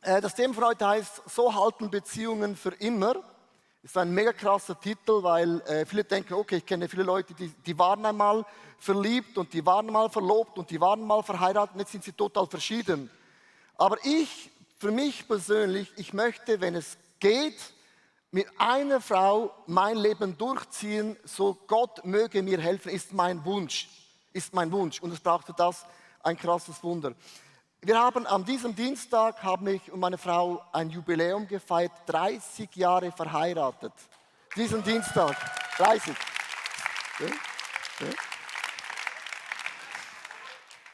Das Thema von heute heißt, so halten Beziehungen für immer. Ist ein mega krasser Titel, weil viele denken, okay, ich kenne viele Leute, die waren einmal verliebt und die waren mal verlobt und die waren mal verheiratet und jetzt sind sie total verschieden. Aber für mich persönlich, ich möchte, wenn es geht, mit einer Frau mein Leben durchziehen, so Gott möge mir helfen, ist mein Wunsch. Ist mein Wunsch. Und es brauchte das ein krasses Wunder. Wir haben an diesem Dienstag, haben ich und meine Frau ein Jubiläum gefeiert, 30 Jahre verheiratet. Diesen Dienstag, 30.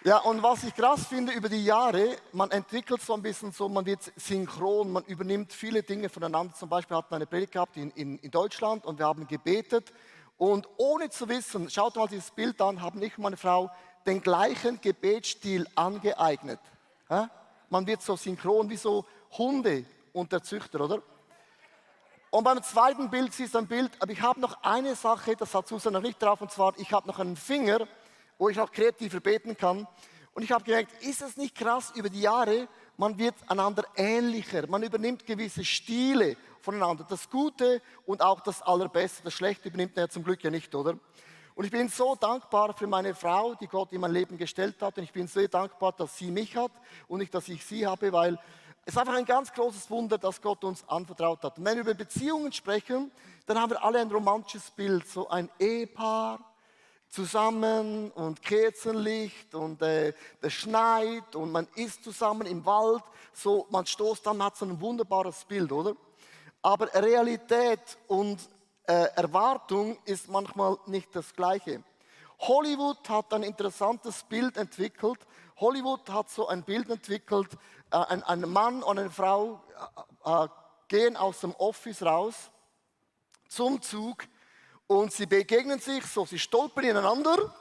Ja, und was ich krass finde über die Jahre, man entwickelt so ein bisschen so, man wird synchron, man übernimmt viele Dinge voneinander. Zum Beispiel hatten wir eine Predigt gehabt in Deutschland und wir haben gebetet. Und ohne zu wissen, schaut mal dieses Bild an, haben ich und meine Frau den gleichen Gebetsstil angeeignet. Ja? Man wird so synchron wie so Hunde und der Züchter, oder? Und beim zweiten Bild, siehst du ein Bild, aber ich habe noch eine Sache, das hat Susan noch nicht drauf, und zwar, ich habe noch einen Finger, wo ich noch kreativer beten kann. Und ich habe gemerkt, ist es nicht krass über die Jahre, man wird einander ähnlicher, man übernimmt gewisse Stile voneinander. Das Gute und auch das Allerbeste, das Schlechte übernimmt man ja zum Glück ja nicht, oder? Und ich bin so dankbar für meine Frau, die Gott in mein Leben gestellt hat. Und ich bin sehr dankbar, dass sie mich hat und nicht, dass ich sie habe, weil es ist einfach ein ganz großes Wunder, dass Gott uns anvertraut hat. Und wenn wir über Beziehungen sprechen, dann haben wir alle ein romantisches Bild, so ein Ehepaar zusammen und Kerzenlicht und es schneit und man ist zusammen im Wald, so man stoßt an, man hat so ein wunderbares Bild, oder? Aber Realität und Erwartung ist manchmal nicht das Gleiche. Hollywood hat ein interessantes Bild entwickelt. Hollywood hat so ein Bild entwickelt, ein Mann und eine Frau gehen aus dem Office raus zum Zug und sie begegnen sich, so sie stolpern ineinander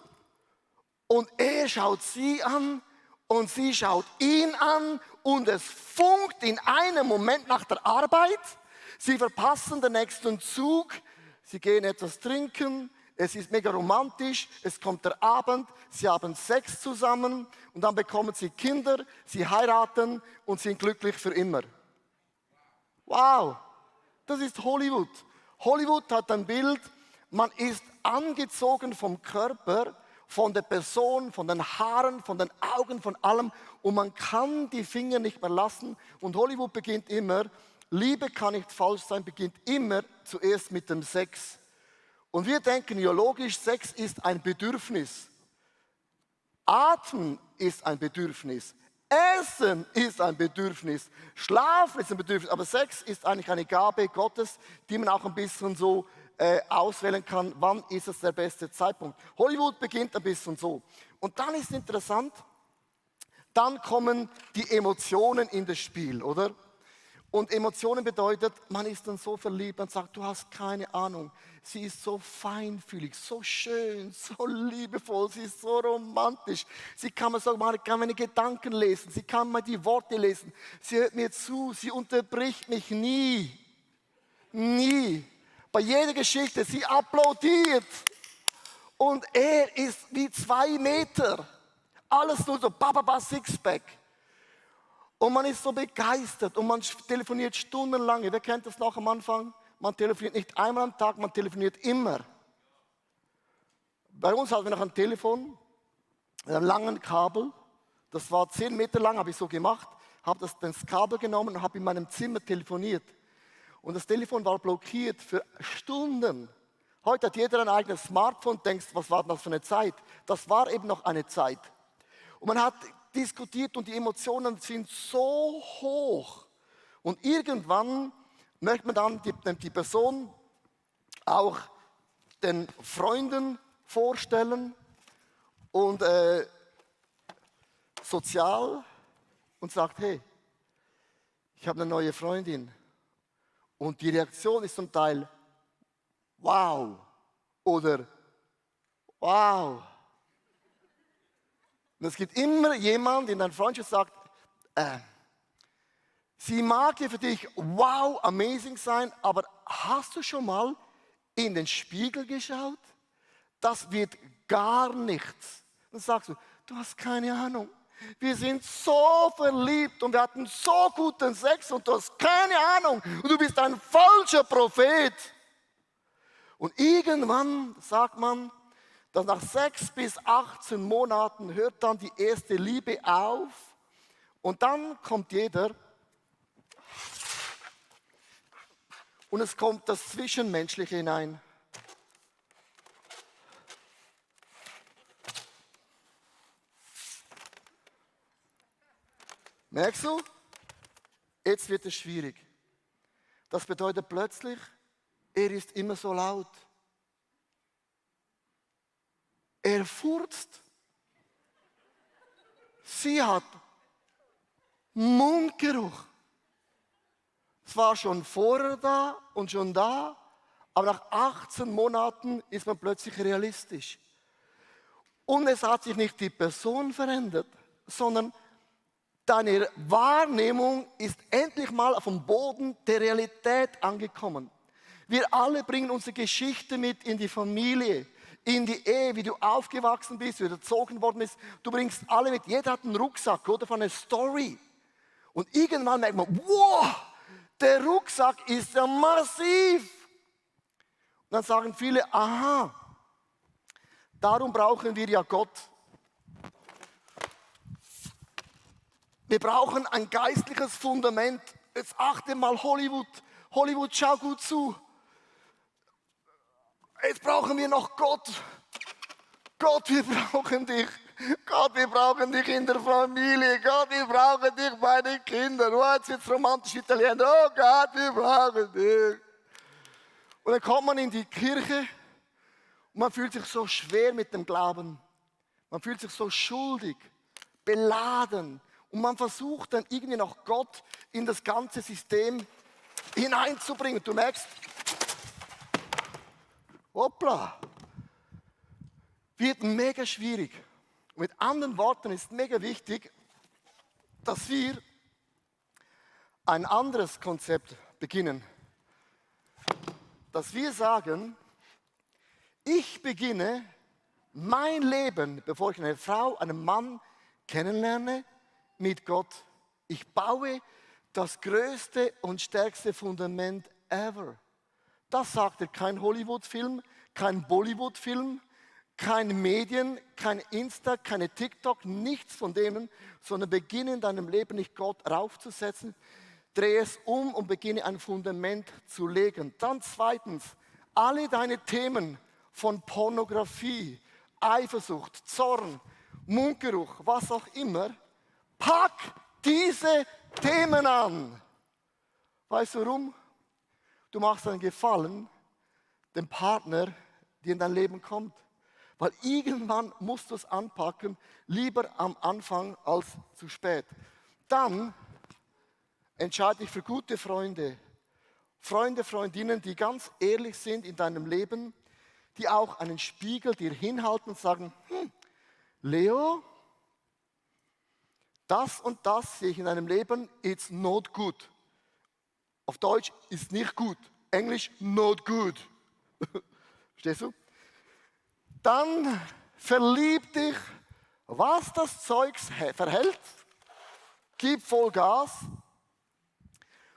und er schaut sie an und sie schaut ihn an und es funkt in einem Moment nach der Arbeit. Sie verpassen den nächsten Zug, sie gehen etwas trinken, es ist mega romantisch, es kommt der Abend, sie haben Sex zusammen und dann bekommen sie Kinder, sie heiraten und sind glücklich für immer. Wow, das ist Hollywood. Hollywood hat ein Bild, man ist angezogen vom Körper, von der Person, von den Haaren, von den Augen, von allem und man kann die Finger nicht mehr lassen und Hollywood beginnt immer, Liebe kann nicht falsch sein, beginnt immer zuerst mit dem Sex. Und wir denken ja logisch, Sex ist ein Bedürfnis. Atmen ist ein Bedürfnis. Essen ist ein Bedürfnis. Schlafen ist ein Bedürfnis. Aber Sex ist eigentlich eine Gabe Gottes, die man auch ein bisschen so auswählen kann, wann ist es der beste Zeitpunkt. Hollywood beginnt ein bisschen so. Und dann ist interessant, dann kommen die Emotionen in das Spiel, oder? Und Emotionen bedeutet, man ist dann so verliebt, man sagt, du hast keine Ahnung. Sie ist so feinfühlig, so schön, so liebevoll, sie ist so romantisch. Sie kann mir so mal meine Gedanken lesen, sie kann mir die Worte lesen. Sie hört mir zu, sie unterbricht mich nie. Nie. Bei jeder Geschichte, sie applaudiert. Und er ist wie 2 Meter. Alles nur so, Sixpack. Und man ist so begeistert und man telefoniert stundenlang. Wer kennt das noch am Anfang? Man telefoniert nicht einmal am Tag, man telefoniert immer. Bei uns hatten wir noch ein Telefon mit einem langen Kabel. Das war 10 Meter lang, habe ich so gemacht. Habe das Kabel genommen und habe in meinem Zimmer telefoniert. Und das Telefon war blockiert für Stunden. Heute hat jeder ein eigenes Smartphone, denkst, was war das für eine Zeit? Das war eben noch eine Zeit. Und man hat diskutiert und die Emotionen sind so hoch. Und irgendwann möchte man dann die Person auch den Freunden vorstellen und sozial und sagt, hey, ich habe eine neue Freundin. Und die Reaktion ist zum Teil, wow oder wow. Und es gibt immer jemanden in deiner Freundschaft, der sagt, sie mag ja für dich wow, amazing sein, aber hast du schon mal in den Spiegel geschaut? Das wird gar nichts. Dann sagst du, du hast keine Ahnung. Wir sind so verliebt und wir hatten so guten Sex und du hast keine Ahnung und du bist ein falscher Prophet. Und irgendwann sagt man, dass nach 6 bis 18 Monaten hört dann die erste Liebe auf und dann kommt jeder und es kommt das Zwischenmenschliche hinein. Merkst du? Jetzt wird es schwierig. Das bedeutet plötzlich, er ist immer so laut. Er furzt. Sie hat Mundgeruch. Es war schon vorher da und schon da, aber nach 18 Monaten ist man plötzlich realistisch. Und es hat sich nicht die Person verändert, sondern deine Wahrnehmung ist endlich mal auf dem Boden der Realität angekommen. Wir alle bringen unsere Geschichte mit in die Familie, in die Ehe, wie du aufgewachsen bist, wie du erzogen worden bist. Du bringst alle mit. Jeder hat einen Rucksack oder von einer Story. Und irgendwann merkt man, wow, der Rucksack ist ja massiv. Und dann sagen viele, aha, darum brauchen wir ja Gott. Wir brauchen ein geistliches Fundament. Jetzt achte mal Hollywood. Hollywood, schau gut zu. Jetzt brauchen wir noch Gott. Gott, wir brauchen dich. Gott, wir brauchen dich in der Familie. Gott, wir brauchen dich bei den Kindern. Oh, jetzt wird es romantisch italienisch. Oh Gott, wir brauchen dich. Und dann kommt man in die Kirche und man fühlt sich so schwer mit dem Glauben. Man fühlt sich so schuldig, beladen. Und man versucht dann irgendwie noch Gott in das ganze System hineinzubringen. Du merkst, hoppla, wird mega schwierig. Und mit anderen Worten ist mega wichtig, dass wir ein anderes Konzept beginnen. Dass wir sagen, ich beginne mein Leben, bevor ich eine Frau, einen Mann kennenlerne, mit Gott. Ich baue das größte und stärkste Fundament ever. Das sagt dir kein Hollywood-Film, kein Bollywood-Film, kein Medien, kein Insta, keine TikTok, nichts von denen, sondern beginne in deinem Leben nicht Gott raufzusetzen, drehe es um und beginne ein Fundament zu legen. Dann zweitens, alle deine Themen von Pornografie, Eifersucht, Zorn, Mundgeruch, was auch immer, pack diese Themen an. Weißt du warum? Du machst einen Gefallen dem Partner, der in dein Leben kommt. Weil irgendwann musst du es anpacken, lieber am Anfang als zu spät. Dann entscheide dich für gute Freunde. Freunde, Freundinnen, die ganz ehrlich sind in deinem Leben, die auch einen Spiegel dir hinhalten und sagen, Leo, das und das sehe ich in deinem Leben, it's not good. Auf Deutsch ist nicht gut. Englisch not good. Verstehst du? Dann verlieb dich, was das Zeugs verhält, gib voll Gas.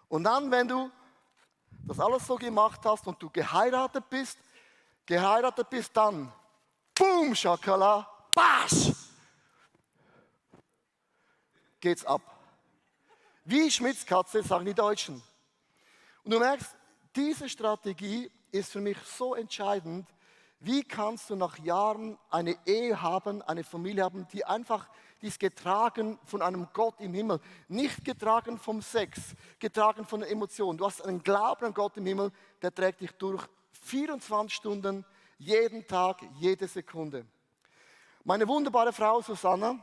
Und dann, wenn du das alles so gemacht hast und du geheiratet bist, dann, boom, Schakala, basch, geht's ab. Wie Schmitzkatze, sagen die Deutschen. Und du merkst, diese Strategie ist für mich so entscheidend. Wie kannst du nach Jahren eine Ehe haben, eine Familie haben, die ist getragen von einem Gott im Himmel, nicht getragen vom Sex, getragen von den Emotionen. Du hast einen Glauben an Gott im Himmel, der trägt dich durch 24 Stunden, jeden Tag, jede Sekunde. Meine wunderbare Frau Susanna,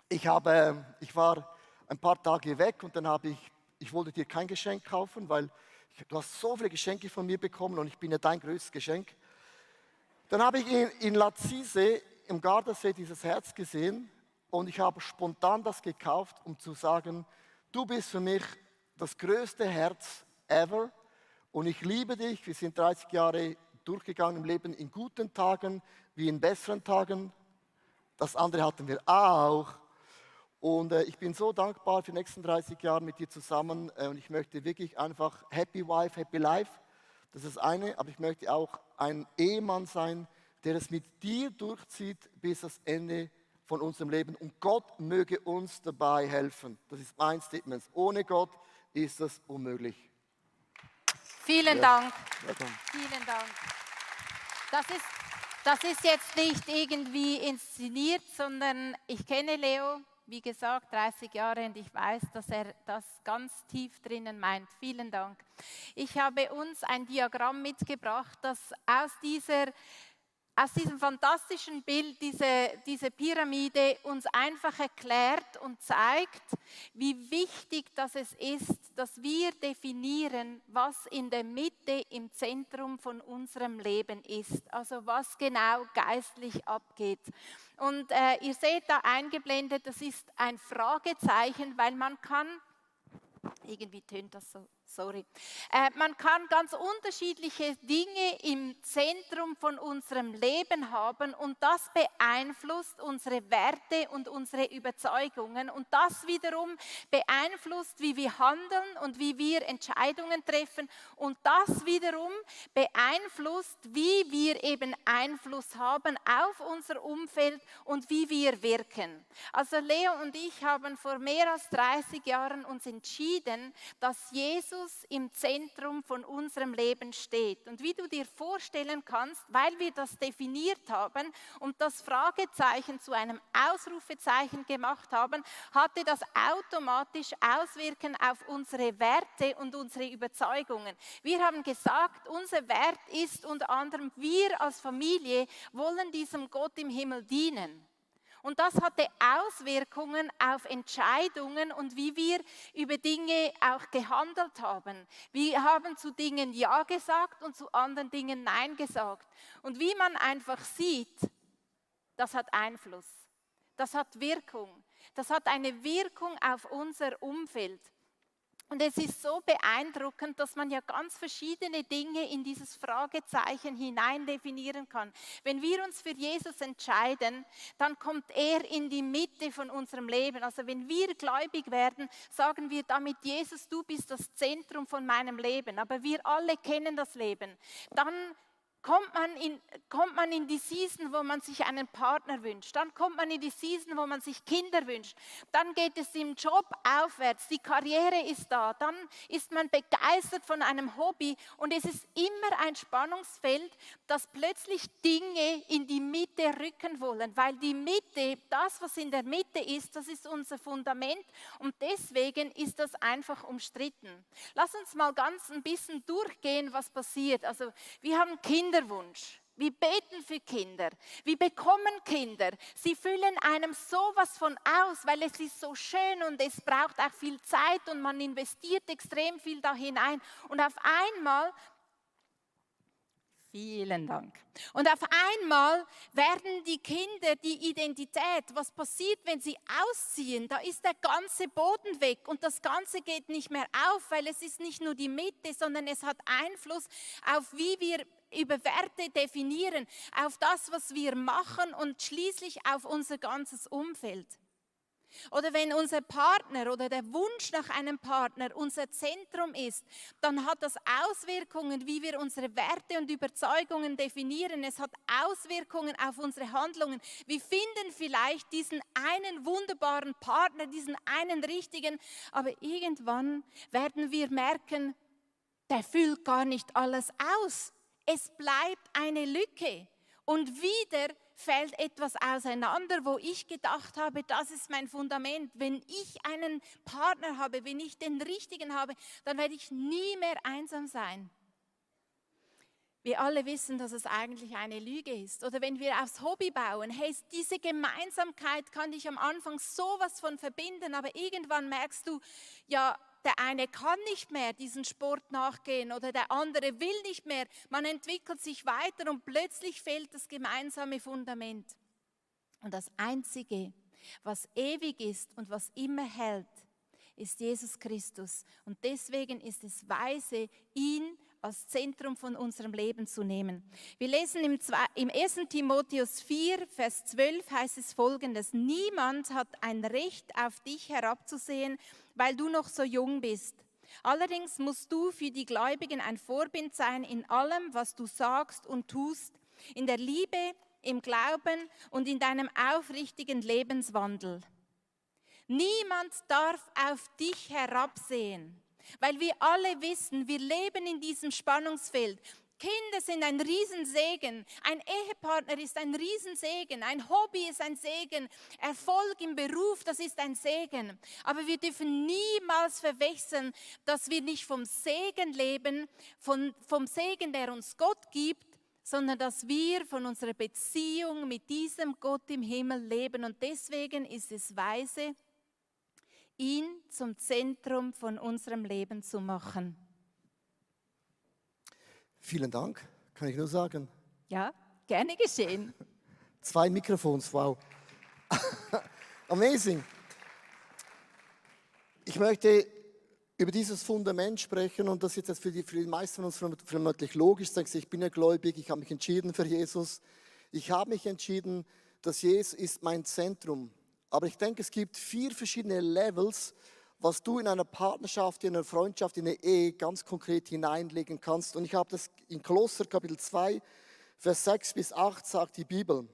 ich war ein paar Tage weg und dann ich wollte dir kein Geschenk kaufen, weil du hast so viele Geschenke von mir bekommen und ich bin ja dein größtes Geschenk. Dann habe ich in Lazise im Gardasee dieses Herz gesehen und ich habe spontan das gekauft, um zu sagen, du bist für mich das größte Herz ever und ich liebe dich. Wir sind 30 Jahre durchgegangen im Leben, in guten Tagen wie in besseren Tagen. Das andere hatten wir auch. Und ich bin so dankbar für die nächsten 30 Jahre mit dir zusammen. Und ich möchte wirklich einfach Happy Wife, Happy Life. Das ist das eine. Aber ich möchte auch ein Ehemann sein, der es mit dir durchzieht bis das Ende von unserem Leben. Und Gott möge uns dabei helfen. Das ist mein Statement. Ohne Gott ist das unmöglich. Vielen Ja. Dank. Welcome. Vielen Dank. Das ist jetzt nicht irgendwie inszeniert, sondern ich kenne Leo, wie gesagt, 30 Jahre und ich weiß, dass er das ganz tief drinnen meint. Vielen Dank. Ich habe uns ein Diagramm mitgebracht, das aus diesem fantastischen Bild, diese Pyramide uns einfach erklärt und zeigt, wie wichtig das es ist, dass wir definieren, was in der Mitte im Zentrum von unserem Leben ist. Also was genau geistlich abgeht. Und ihr seht da eingeblendet, das ist ein Fragezeichen, weil man kann, irgendwie tönt das so. Sorry. Man kann ganz unterschiedliche Dinge im Zentrum von unserem Leben haben und das beeinflusst unsere Werte und unsere Überzeugungen und das wiederum beeinflusst, wie wir handeln und wie wir Entscheidungen treffen und das wiederum beeinflusst, wie wir eben Einfluss haben auf unser Umfeld und wie wir wirken. Also Leo und ich haben vor mehr als 30 Jahren uns entschieden, dass Jesus im Zentrum von unserem Leben steht. Und wie du dir vorstellen kannst, weil wir das definiert haben und das Fragezeichen zu einem Ausrufezeichen gemacht haben, hatte das automatisch Auswirkungen auf unsere Werte und unsere Überzeugungen. Wir haben gesagt, unser Wert ist unter anderem, wir als Familie wollen diesem Gott im Himmel dienen. Und das hatte Auswirkungen auf Entscheidungen und wie wir über Dinge auch gehandelt haben. Wir haben zu Dingen Ja gesagt und zu anderen Dingen Nein gesagt. Und wie man einfach sieht, das hat Einfluss. Das hat Wirkung. Das hat eine Wirkung auf unser Umfeld. Und es ist so beeindruckend, dass man ja ganz verschiedene Dinge in dieses Fragezeichen hinein definieren kann. Wenn wir uns für Jesus entscheiden, dann kommt er in die Mitte von unserem Leben. Also wenn wir gläubig werden, sagen wir damit, Jesus, du bist das Zentrum von meinem Leben. Aber wir alle kennen das Leben. Dann kommt man in die Season, wo man sich einen Partner wünscht. Dann kommt man in die Season, wo man sich Kinder wünscht. Dann geht es im Job aufwärts. Die Karriere ist da. Dann ist man begeistert von einem Hobby. Und es ist immer ein Spannungsfeld, dass plötzlich Dinge in die Mitte rücken wollen. Weil die Mitte, das, was in der Mitte ist, das ist unser Fundament. Und deswegen ist das einfach umstritten. Lass uns mal ganz ein bisschen durchgehen, was passiert. Also wir haben Kinderwunsch. Wir beten für Kinder. Wir bekommen Kinder. Sie füllen einem sowas von aus, weil es ist so schön und es braucht auch viel Zeit und man investiert extrem viel da hinein. Und auf einmal, vielen Dank. Und auf einmal werden die Kinder die Identität. Was passiert, wenn sie ausziehen? Da ist der ganze Boden weg und das Ganze geht nicht mehr auf, weil es ist nicht nur die Mitte, sondern es hat Einfluss auf, wie wir über Werte definieren, auf das, was wir machen und schließlich auf unser ganzes Umfeld. Oder wenn unser Partner oder der Wunsch nach einem Partner unser Zentrum ist, dann hat das Auswirkungen, wie wir unsere Werte und Überzeugungen definieren. Es hat Auswirkungen auf unsere Handlungen. Wir finden vielleicht diesen einen wunderbaren Partner, diesen einen richtigen, aber irgendwann werden wir merken, der füllt gar nicht alles aus. Es bleibt eine Lücke und wieder fällt etwas auseinander, wo ich gedacht habe, das ist mein Fundament. Wenn ich einen Partner habe, wenn ich den Richtigen habe, dann werde ich nie mehr einsam sein. Wir alle wissen, dass es eigentlich eine Lüge ist. Oder wenn wir aufs Hobby bauen, hey, diese Gemeinsamkeit kann dich am Anfang sowas von verbinden, aber irgendwann merkst du, ja, der eine kann nicht mehr diesen Sport nachgehen oder der andere will nicht mehr. Man entwickelt sich weiter und plötzlich fehlt das gemeinsame Fundament. Und das Einzige, was ewig ist und was immer hält, ist Jesus Christus. Und deswegen ist es weise, ihn als Zentrum von unserem Leben zu nehmen. Wir lesen im 1. Timotheus 4, Vers 12 heißt es Folgendes: Niemand hat ein Recht auf dich herabzusehen, weil du noch so jung bist. Allerdings musst du für die Gläubigen ein Vorbild sein in allem, was du sagst und tust, in der Liebe, im Glauben und in deinem aufrichtigen Lebenswandel. Niemand darf auf dich herabsehen, weil wir alle wissen, wir leben in diesem Spannungsfeld. Kinder sind ein Riesensegen, ein Ehepartner ist ein Riesensegen, ein Hobby ist ein Segen, Erfolg im Beruf, das ist ein Segen. Aber wir dürfen niemals verwechseln, dass wir nicht vom Segen leben, vom Segen, der uns Gott gibt, sondern dass wir von unserer Beziehung mit diesem Gott im Himmel leben. Und deswegen ist es weise, ihn zum Zentrum von unserem Leben zu machen. Vielen Dank, kann ich nur sagen. Ja, gerne geschehen. 2 Mikrofons, wow. Amazing. Ich möchte über dieses Fundament sprechen und das ist jetzt für die meisten von uns vermutlich logisch. Sagst, ich bin ja gläubig, ich habe mich entschieden für Jesus. Ich habe mich entschieden, dass Jesus ist mein Zentrum. Aber ich denke, es gibt 4 verschiedene Levels, was du in einer Partnerschaft, in einer Freundschaft, in einer Ehe ganz konkret hineinlegen kannst. Und ich habe das in Kolosser Kapitel 2, Vers 6 bis 8 sagt die Bibel.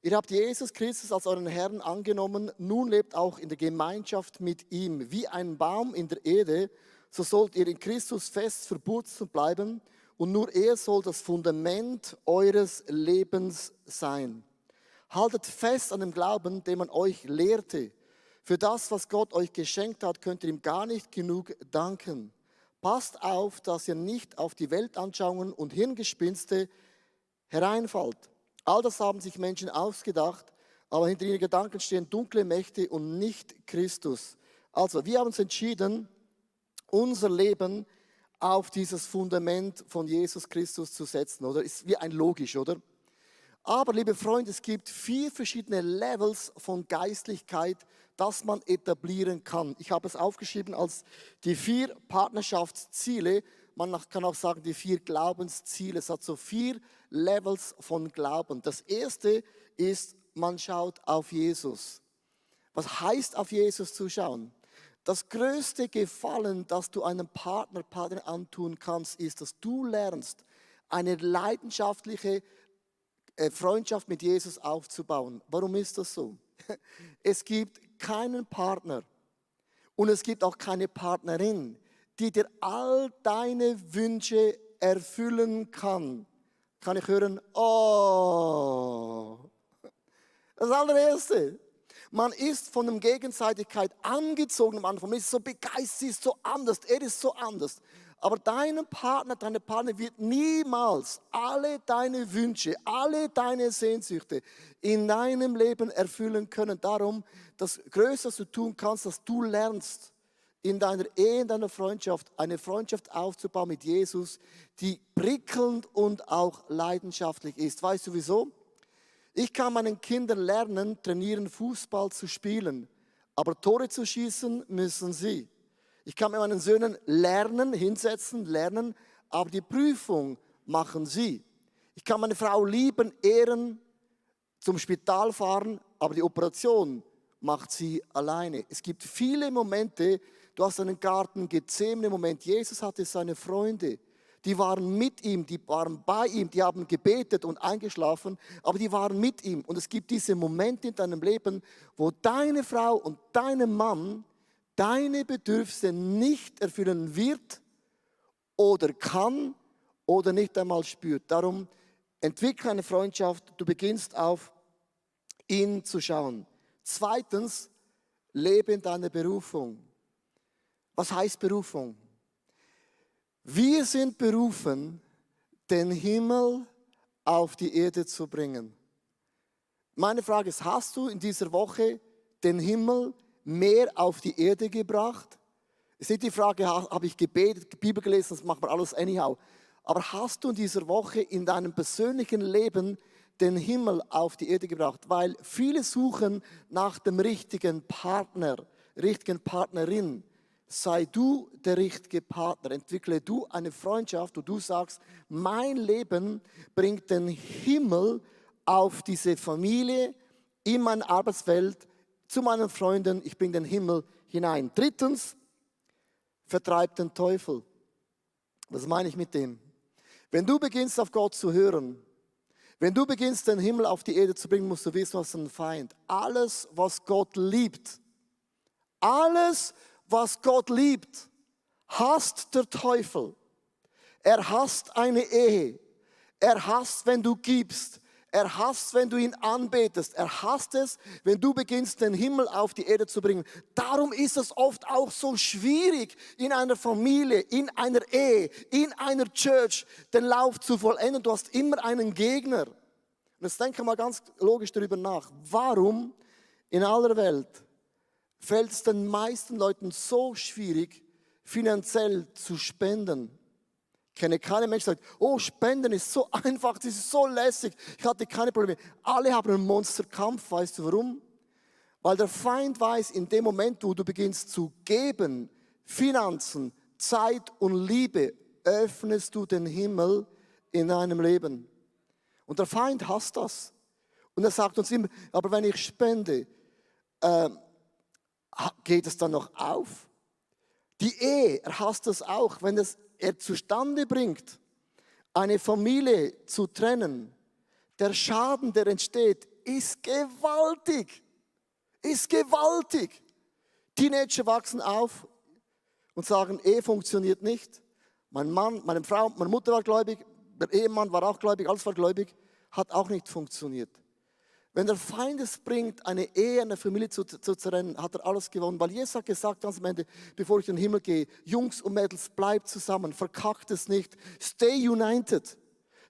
Ihr habt Jesus Christus als euren Herrn angenommen, nun lebt auch in der Gemeinschaft mit ihm. Wie ein Baum in der Erde, so sollt ihr in Christus fest verwurzelt bleiben und nur er soll das Fundament eures Lebens sein. Haltet fest an dem Glauben, den man euch lehrte. Für das, was Gott euch geschenkt hat, könnt ihr ihm gar nicht genug danken. Passt auf, dass ihr nicht auf die Weltanschauungen und Hirngespinste hereinfallt. All das haben sich Menschen ausgedacht, aber hinter ihren Gedanken stehen dunkle Mächte und nicht Christus. Also, wir haben uns entschieden, unser Leben auf dieses Fundament von Jesus Christus zu setzen, oder? Ist wie ein logisch, oder? Aber, liebe Freunde, es gibt 4 verschiedene Levels von Geistlichkeit, das man etablieren kann. Ich habe es aufgeschrieben als die 4 Partnerschaftsziele. Man kann auch sagen, die 4 Glaubensziele. Es hat so 4 Levels von Glauben. Das erste ist, man schaut auf Jesus. Was heißt auf Jesus zu schauen? Das größte Gefallen, das du einem Partner antun kannst, ist, dass du lernst, eine leidenschaftliche Freundschaft mit Jesus aufzubauen. Warum ist das so? Es gibt keinen Partner und es gibt auch keine Partnerin, die dir all deine Wünsche erfüllen kann. Kann ich hören? Oh! Das allererste. Man ist von der Gegenseitigkeit angezogen. Man ist so begeistert, sie ist so anders, er ist so anders. Aber dein Partner, deine Partnerin wird niemals alle deine Wünsche, alle deine Sehnsüchte in deinem Leben erfüllen können. Darum, das Größte, was du tun kannst, dass du lernst, in deiner Ehe, in deiner Freundschaft, eine Freundschaft aufzubauen mit Jesus, die prickelnd und auch leidenschaftlich ist. Weißt du wieso? Ich kann meinen Kindern lernen, trainieren, Fußball zu spielen, aber Tore zu schießen müssen sie. Ich kann mit meinen Söhnen lernen, hinsetzen, lernen, aber die Prüfung machen sie. Ich kann meine Frau lieben, ehren, zum Spital fahren, aber die Operation macht sie alleine. Es gibt viele Momente, du hast einen Garten Gethsemane Moment. Jesus hatte seine Freunde, die waren mit ihm, die waren bei ihm, die haben gebetet und eingeschlafen, aber die waren mit ihm. Und es gibt diese Momente in deinem Leben, wo deine Frau und dein Mann deine Bedürfnisse nicht erfüllen wird oder kann oder nicht einmal spürt. Darum entwickle eine Freundschaft, du beginnst auf ihn zu schauen. Zweitens, lebe in deiner Berufung. Was heißt Berufung? Wir sind berufen, den Himmel auf die Erde zu bringen. Meine Frage ist, hast du in dieser Woche den Himmel mehr auf die Erde gebracht? Es ist nicht die Frage, habe ich gebetet, Bibel gelesen, das macht man alles anyhow. Aber hast du in dieser Woche in deinem persönlichen Leben den Himmel auf die Erde gebracht? Weil viele suchen nach dem richtigen Partner, richtigen Partnerin. sei du der richtige Partner. Entwickle du eine Freundschaft, wo du sagst, mein Leben bringt den Himmel auf diese Familie, in meine Arbeitswelt, zu meinen Freunden. Ich bringe den Himmel hinein. Drittens, vertreib den Teufel. Was meine ich mit dem? Wenn du beginnst, auf Gott zu hören, wenn du beginnst, den Himmel auf die Erde zu bringen, musst du wissen, was ist ein Feind. Alles, was Gott liebt, alles, was Gott liebt, hasst der Teufel. Er hasst eine Ehe. Er hasst, wenn du gibst. Er hasst, wenn du ihn anbetest. Er hasst es, wenn du beginnst, den Himmel auf die Erde zu bringen. Darum ist es oft auch so schwierig, in einer Familie, in einer Ehe, in einer Church den Lauf zu vollenden. Du hast immer einen Gegner. Und jetzt denke mal ganz logisch darüber nach. Warum in aller Welt fällt es den meisten Leuten so schwierig, finanziell zu spenden? Ich kenne keinen Menschen, der sagt, oh, Spenden ist so einfach, das ist so lässig, ich hatte keine Probleme. Alle haben einen Monsterkampf, weißt du warum? Weil der Feind weiß, in dem Moment, wo du beginnst zu geben, Finanzen, Zeit und Liebe, öffnest du den Himmel in deinem Leben. Und der Feind hasst das. Und er sagt uns immer, aber wenn ich spende, geht es dann noch auf? Die Ehe, er hasst das auch, wenn er zustande bringt, eine Familie zu trennen. Der Schaden, der entsteht, ist gewaltig. Ist gewaltig. Teenager wachsen auf und sagen, Ehe funktioniert nicht. Mein Mann, meine Frau, meine Mutter war gläubig, der Ehemann war auch gläubig, alles war gläubig, hat auch nicht funktioniert. Wenn der Feind es bringt, eine Ehe, eine Familie zu trennen, hat er alles gewonnen. Weil Jesus hat gesagt, ganz am Ende, bevor ich in den Himmel gehe, Jungs und Mädels, bleibt zusammen, verkackt es nicht, stay united.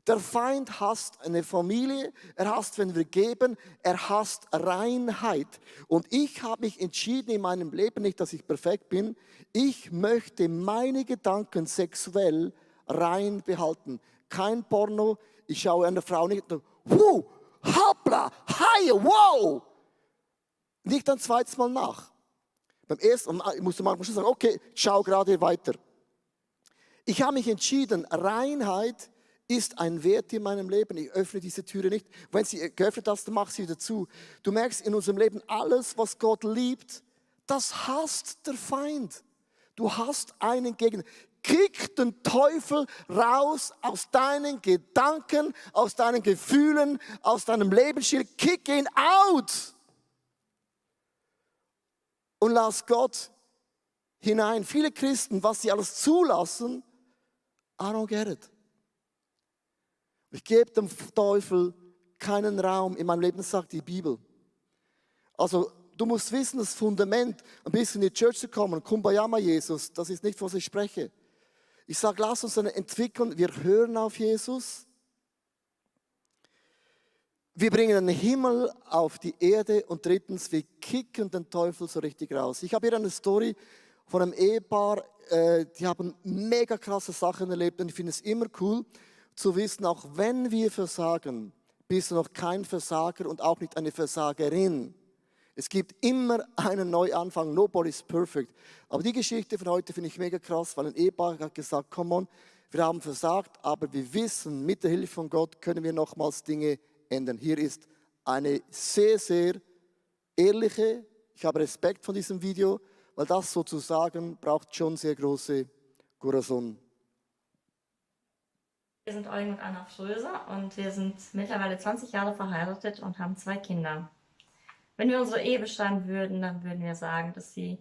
Der Feind hasst eine Familie, er hasst, wenn wir geben, er hasst Reinheit. Und ich habe mich entschieden in meinem Leben, nicht, dass ich perfekt bin, ich möchte meine Gedanken sexuell rein behalten. Kein Porno, ich schaue einer Frau nicht, hoppla, hi, wow. Nicht ein zweites Mal nach. Beim ersten Mal musst du manchmal schon sagen, okay, schau gerade weiter. Ich habe mich entschieden, Reinheit ist ein Wert in meinem Leben. Ich öffne diese Türe nicht. Wenn sie geöffnet hast, dann mach sie wieder zu. Du merkst in unserem Leben, alles, was Gott liebt, das hasst der Feind. Du hast einen Gegner. Kick den Teufel raus aus deinen Gedanken, aus deinen Gefühlen, aus deinem Lebensstil. Kick ihn out. Und lass Gott hinein. Viele Christen, was sie alles zulassen, I don't get it. Ich gebe dem Teufel keinen Raum in meinem Leben, das sagt die Bibel. Also du musst wissen, das Fundament, ein bisschen in die Church zu kommen, Kumbayama Jesus, das ist nicht, was ich spreche. Ich sage, lass uns eine entwickeln, wir hören auf Jesus. Wir bringen den Himmel auf die Erde und drittens, wir kicken den Teufel so richtig raus. Ich habe hier eine Story von einem Ehepaar, die haben mega krasse Sachen erlebt und ich finde es immer cool zu wissen, auch wenn wir versagen, bist du noch kein Versager und auch nicht eine Versagerin. Es gibt immer einen Neuanfang, nobody's perfect. Aber die Geschichte von heute finde ich mega krass, weil ein Ehepaar hat gesagt, come on, wir haben versagt, aber wir wissen, mit der Hilfe von Gott können wir nochmals Dinge ändern. Hier ist eine sehr, sehr ehrliche, ich habe Respekt von diesem Video, weil das sozusagen braucht schon sehr große Corazon. Wir sind Eugen und Anna Fröser und wir sind mittlerweile 20 Jahre verheiratet und haben 2 Kinder. Wenn wir unsere Ehe beschreiben würden, dann würden wir sagen, dass die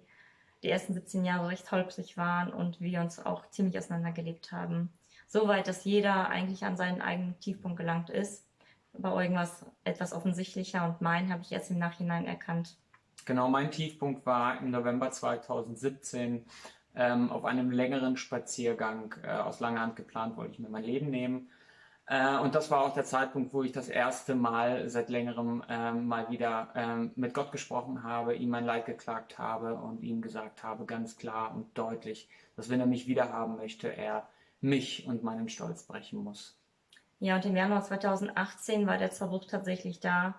ersten 17 Jahre recht holprig waren und wir uns auch ziemlich auseinandergelebt haben. Soweit, dass jeder eigentlich an seinen eigenen Tiefpunkt gelangt ist. Bei Eugen war es etwas offensichtlicher und meinen habe ich erst im Nachhinein erkannt. Genau, mein Tiefpunkt war im November 2017 auf einem längeren Spaziergang aus langer Hand geplant, wollte ich mir mein Leben nehmen. Und das war auch der Zeitpunkt, wo ich das erste Mal seit längerem mal wieder mit Gott gesprochen habe, ihm mein Leid geklagt habe und ihm gesagt habe, ganz klar und deutlich, dass wenn er mich wiederhaben möchte, er mich und meinen Stolz brechen muss. Ja, und im Januar 2018 war der Zerbruch tatsächlich da.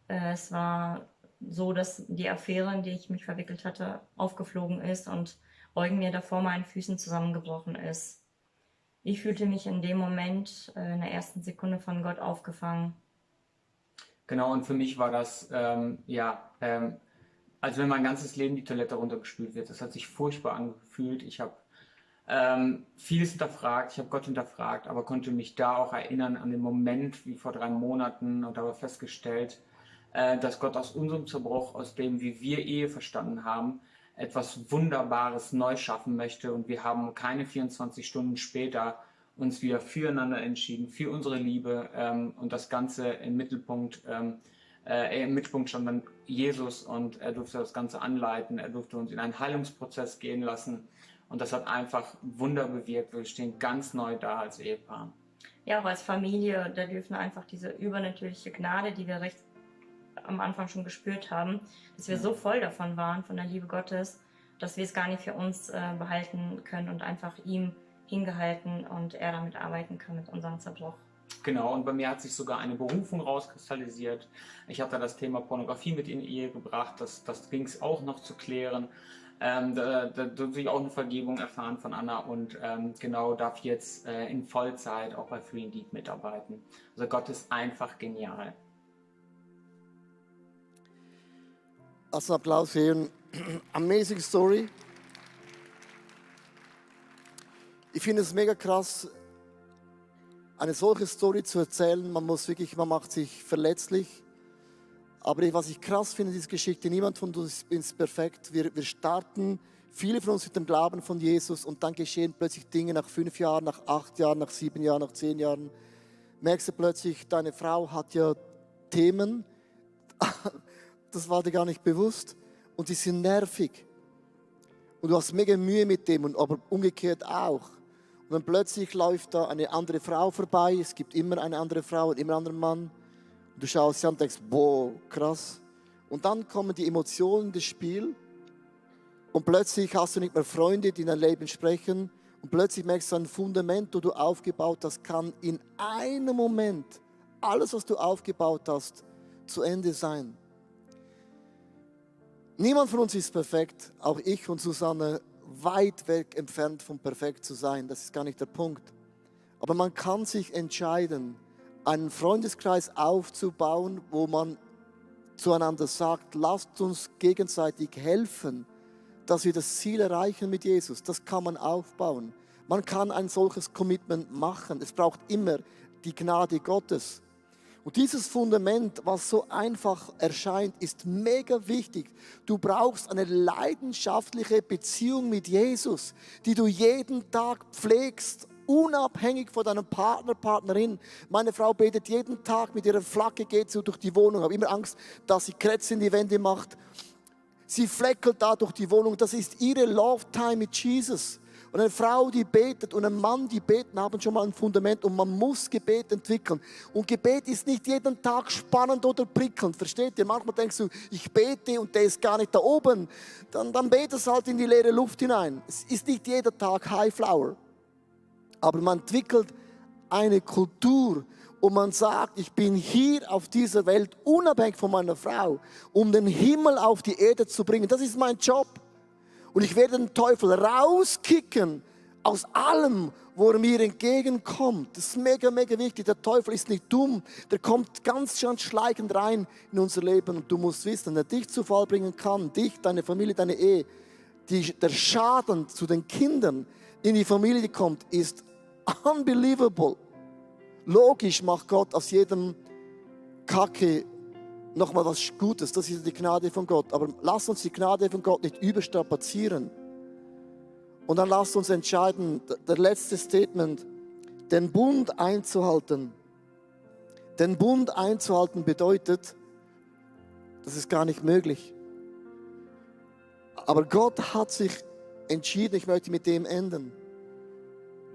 Es war so, dass die Affäre, in die ich mich verwickelt hatte, aufgeflogen ist und Eugen mir da vor meinen Füßen zusammengebrochen ist. Ich fühlte mich in dem Moment in der ersten Sekunde von Gott aufgefangen. Genau, und für mich war das, als wenn mein ganzes Leben die Toilette runtergespült wird. Das hat sich furchtbar angefühlt. Ich habe vieles hinterfragt, ich habe Gott hinterfragt, aber konnte mich da auch erinnern an den Moment wie vor 3 Monaten und habe festgestellt, dass Gott aus unserem Zerbruch, aus dem, wie wir Ehe verstanden haben, etwas Wunderbares neu schaffen möchte. Und wir haben keine 24 Stunden später uns wieder füreinander entschieden, für unsere Liebe, und das Ganze im Mittelpunkt stand dann Jesus, und er durfte das Ganze anleiten, er durfte uns in einen Heilungsprozess gehen lassen. Und das hat einfach Wunder bewirkt. Wir stehen ganz neu da als Ehepaar. Ja, auch als Familie, da dürfen einfach diese übernatürliche Gnade, die wir recht am Anfang schon gespürt haben, dass wir so voll davon waren, von der Liebe Gottes, dass wir es gar nicht für uns behalten können und einfach ihm hingehalten und er damit arbeiten kann mit unserem Zerbruch. Genau, und bei mir hat sich sogar eine Berufung rauskristallisiert. Ich hatte das Thema Pornografie mit in die Ehe gebracht, das ging es auch noch zu klären. Da durfte ich auch eine Vergebung erfahren von Anna und darf jetzt in Vollzeit auch bei Free Indeed mitarbeiten. Also Gott ist einfach genial. Also Applaus für amazing Story. Ich finde es mega krass, eine solche Story zu erzählen. Man macht sich verletzlich. Aber was ich krass finde, diese Geschichte, niemand von uns ist perfekt. Wir starten, viele von uns mit dem Glauben von Jesus, und dann geschehen plötzlich Dinge nach 5 Jahren, nach 8 Jahren, nach 7 Jahren, nach 10 Jahren. Merkst du plötzlich, deine Frau hat ja Themen, das war dir gar nicht bewusst, und die sind nervig. Und du hast mega Mühe mit dem, aber umgekehrt auch. Und dann plötzlich läuft da eine andere Frau vorbei, es gibt immer eine andere Frau und immer einen anderen Mann. Und du schaust sie an und denkst, boah, krass. Und dann kommen die Emotionen ins Spiel und plötzlich hast du nicht mehr Freunde, die in dein Leben sprechen, und plötzlich merkst du, ein Fundament, das du aufgebaut hast, kann in einem Moment alles, was du aufgebaut hast, zu Ende sein. Niemand von uns ist perfekt, auch ich und Susanne weit weg entfernt von perfekt zu sein, das ist gar nicht der Punkt. Aber man kann sich entscheiden, einen Freundeskreis aufzubauen, wo man zueinander sagt, lasst uns gegenseitig helfen, dass wir das Ziel erreichen mit Jesus. Das kann man aufbauen. Man kann ein solches Commitment machen. Es braucht immer die Gnade Gottes. Und dieses Fundament, was so einfach erscheint, ist mega wichtig. Du brauchst eine leidenschaftliche Beziehung mit Jesus, die du jeden Tag pflegst, unabhängig von deinem Partner, Partnerin. Meine Frau betet jeden Tag, mit ihrer Flagge geht sie durch die Wohnung. Ich habe immer Angst, dass sie Krätze in die Wände macht. Sie fleckelt da durch die Wohnung. Das ist ihre Love Time mit Jesus. Und eine Frau, die betet, und ein Mann, die beten, haben schon mal ein Fundament, und man muss Gebet entwickeln. Und Gebet ist nicht jeden Tag spannend oder prickelnd, versteht ihr? Manchmal denkst du, ich bete und der ist gar nicht da oben. Dann betest du halt in die leere Luft hinein. Es ist nicht jeder Tag High Flower. Aber man entwickelt eine Kultur und man sagt, ich bin hier auf dieser Welt unabhängig von meiner Frau, um den Himmel auf die Erde zu bringen. Das ist mein Job. Und ich werde den Teufel rauskicken aus allem, wo er mir entgegenkommt. Das ist mega, mega wichtig. Der Teufel ist nicht dumm. Der kommt ganz schleichend rein in unser Leben. Und du musst wissen, wenn er dich zu Fall bringen kann, dich, deine Familie, deine Ehe, der Schaden zu den Kindern in die Familie kommt, ist unbelievable. Logisch macht Gott aus jedem Kacke nochmal was Gutes. Das ist die Gnade von Gott. Aber lass uns die Gnade von Gott nicht überstrapazieren. Und dann lass uns entscheiden, der letzte Statement, den Bund einzuhalten. Den Bund einzuhalten bedeutet, das ist gar nicht möglich. Aber Gott hat sich entschieden, ich möchte mit dem enden.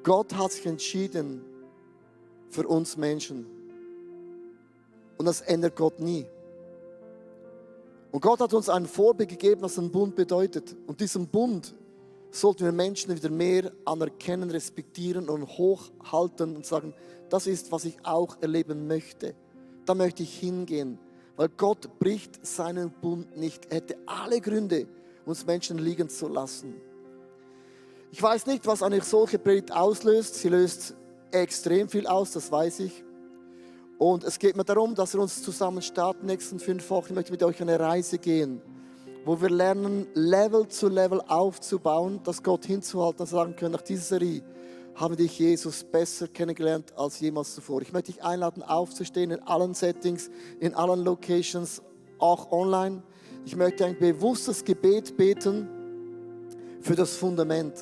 Gott hat sich entschieden für uns Menschen. Und das ändert Gott nie. Und Gott hat uns ein Vorbild gegeben, was ein Bund bedeutet. Und diesen Bund sollten wir Menschen wieder mehr anerkennen, respektieren und hochhalten und sagen, das ist, was ich auch erleben möchte. Da möchte ich hingehen. Weil Gott bricht seinen Bund nicht. Er hätte alle Gründe, uns Menschen liegen zu lassen. Ich weiß nicht, was eine solche Predigt auslöst. Sie löst extrem viel aus, das weiß ich. Und es geht mir darum, dass wir uns zusammen starten, nächsten 5 Wochen. Ich möchte mit euch eine Reise gehen, wo wir lernen, Level zu Level aufzubauen, dass Gott hinzuhalten und sagen können, nach dieser Serie haben dich, Jesus, besser kennengelernt als jemals zuvor. Ich möchte dich einladen, aufzustehen in allen Settings, in allen Locations, auch online. Ich möchte ein bewusstes Gebet beten für das Fundament.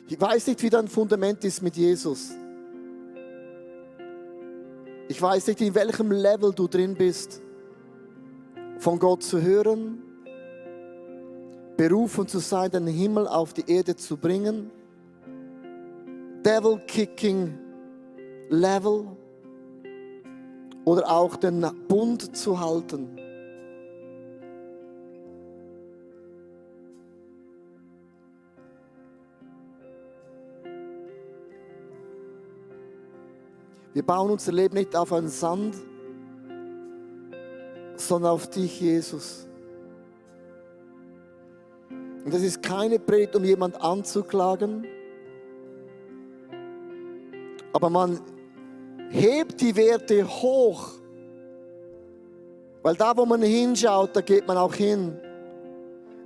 Ich weiß nicht, wie dein Fundament ist mit Jesus. Ich weiß nicht, in welchem Level du drin bist, von Gott zu hören, berufen zu sein, den Himmel auf die Erde zu bringen, Devil-Kicking Level oder auch den Bund zu halten. Wir bauen unser Leben nicht auf einen Sand, sondern auf dich, Jesus. Und das ist keine Predigt, um jemand anzuklagen, aber man hebt die Werte hoch, weil da, wo man hinschaut, da geht man auch hin.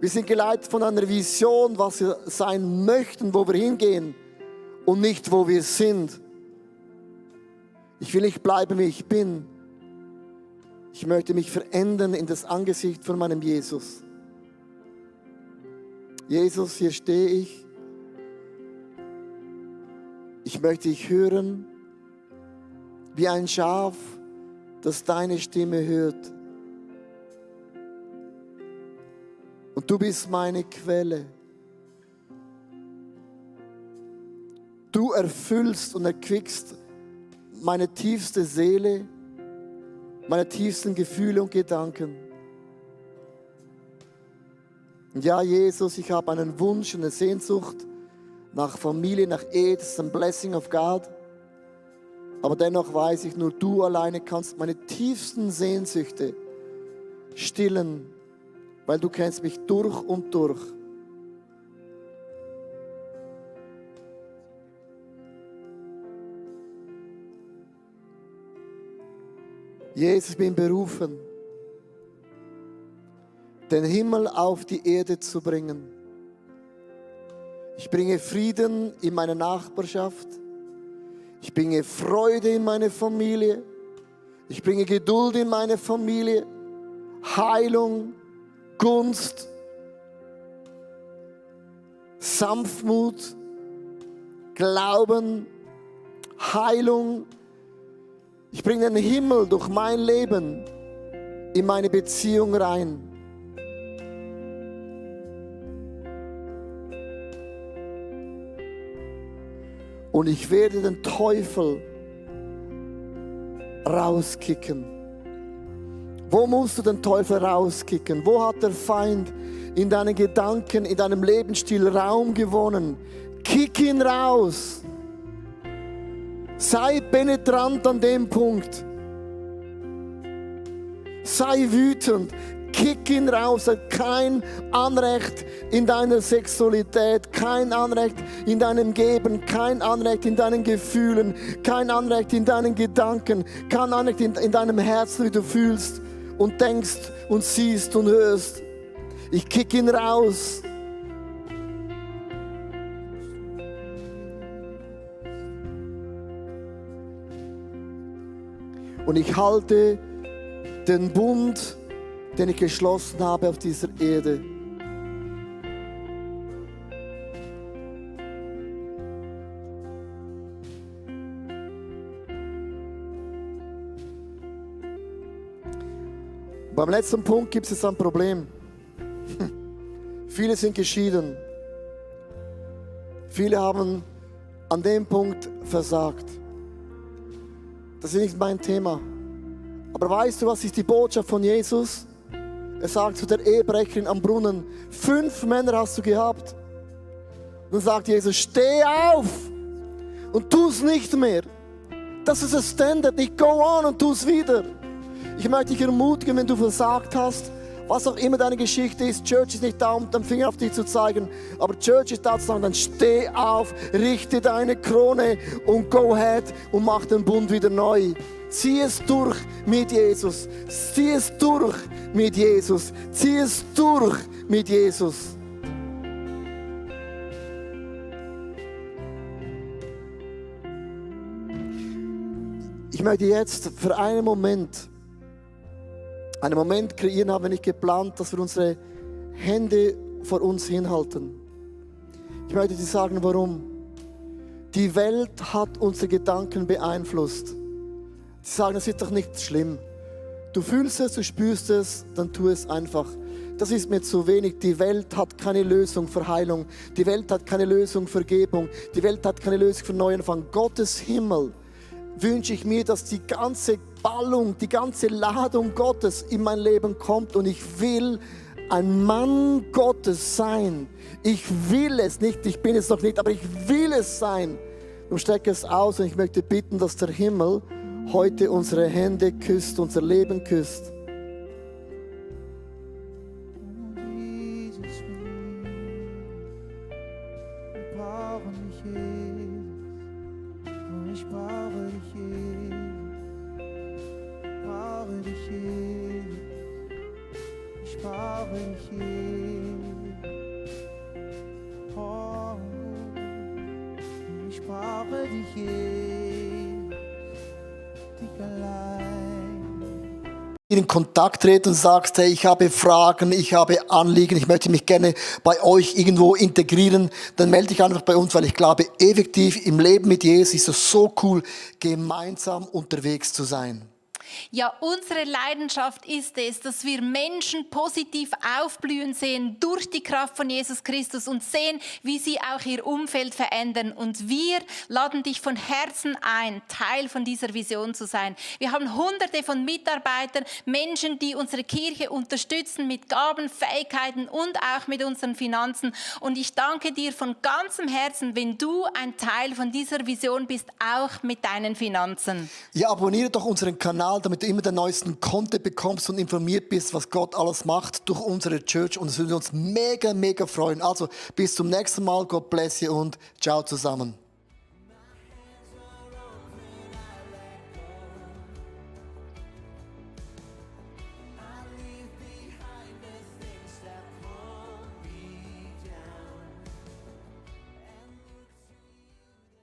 Wir sind geleitet von einer Vision, was wir sein möchten, wo wir hingehen und nicht, wo wir sind. Ich will nicht bleiben, wie ich bin. Ich möchte mich verändern in das Angesicht von meinem Jesus. Jesus, hier stehe ich. Ich möchte dich hören, wie ein Schaf, das deine Stimme hört. Und du bist meine Quelle. Du erfüllst und erquickst meine tiefste Seele, meine tiefsten Gefühle und Gedanken. Und ja, Jesus, ich habe einen Wunsch und eine Sehnsucht nach Familie, nach Ehe. Das ist ein Blessing of God. Aber dennoch weiß ich, nur du alleine kannst meine tiefsten Sehnsüchte stillen, weil du kennst mich durch und durch. Jesus, ich bin berufen, den Himmel auf die Erde zu bringen. Ich bringe Frieden in meine Nachbarschaft. Ich bringe Freude in meine Familie. Ich bringe Geduld in meine Familie. Heilung, Gunst, Sanftmut, Glauben, Heilung. Ich bringe den Himmel durch mein Leben in meine Beziehung rein. Und ich werde den Teufel rauskicken. Wo musst du den Teufel rauskicken? Wo hat der Feind in deinen Gedanken, in deinem Lebensstil Raum gewonnen? Kick ihn raus. Sei penetrant an dem Punkt. Sei wütend. Kick ihn raus. Er hat kein Anrecht in deiner Sexualität, kein Anrecht in deinem Geben, kein Anrecht in deinen Gefühlen, kein Anrecht in deinen Gedanken, kein Anrecht in deinem Herzen, wie du fühlst und denkst und siehst und hörst. Ich kick ihn raus. Und ich halte den Bund, den ich geschlossen habe auf dieser Erde. Beim letzten Punkt gibt es ein Problem. Viele sind geschieden. Viele haben an dem Punkt versagt. Das ist nicht mein Thema. Aber weißt du, was ist die Botschaft von Jesus? Er sagt zu der Ehebrecherin am Brunnen, 5 Männer hast du gehabt. Und dann sagt Jesus, steh auf und tu es nicht mehr. Das ist das Standard, nicht go on und tu es wieder. Ich möchte dich ermutigen, wenn du versagt hast, Was auch immer deine Geschichte ist, Church ist nicht da, um den Finger auf dich zu zeigen, aber Church ist da zu sagen, dann steh auf, richte deine Krone und go ahead und mach den Bund wieder neu. Zieh es durch mit Jesus. Zieh es durch mit Jesus. Zieh es durch mit Jesus. Ich möchte jetzt für einen Moment kreieren, haben wir nicht geplant, dass wir unsere Hände vor uns hinhalten. Ich möchte dir sagen, warum. Die Welt hat unsere Gedanken beeinflusst. Sie sagen, das ist doch nicht schlimm. Du fühlst es, du spürst es, dann tu es einfach. Das ist mir zu wenig. Die Welt hat keine Lösung für Heilung. Die Welt hat keine Lösung für Vergebung. Die Welt hat keine Lösung für Neuanfang. Gottes Himmel wünsche ich mir, dass die ganze Ballung, die ganze Ladung Gottes in mein Leben kommt und ich will ein Mann Gottes sein. Ich will es nicht, ich bin es noch nicht, aber ich will es sein. Und strecke es aus und ich möchte bitten, dass der Himmel heute unsere Hände küsst, unser Leben küsst. In Kontakt treten und sagst, hey, ich habe Fragen, ich habe Anliegen, ich möchte mich gerne bei euch irgendwo integrieren, dann melde dich einfach bei uns, weil ich glaube, effektiv im Leben mit Jesus ist es so cool, gemeinsam unterwegs zu sein. Ja, unsere Leidenschaft ist es, dass wir Menschen positiv aufblühen sehen durch die Kraft von Jesus Christus und sehen, wie sie auch ihr Umfeld verändern. Und wir laden dich von Herzen ein, Teil von dieser Vision zu sein. Wir haben Hunderte von Mitarbeitern, Menschen, die unsere Kirche unterstützen mit Gaben, Fähigkeiten und auch mit unseren Finanzen. Und ich danke dir von ganzem Herzen, wenn du ein Teil von dieser Vision bist, auch mit deinen Finanzen. Ja, abonniere doch unseren Kanal, damit du immer den neuesten Content bekommst und informiert bist, was Gott alles macht durch unsere Church. Und es würde uns mega, mega freuen. Also bis zum nächsten Mal. God bless you und ciao zusammen.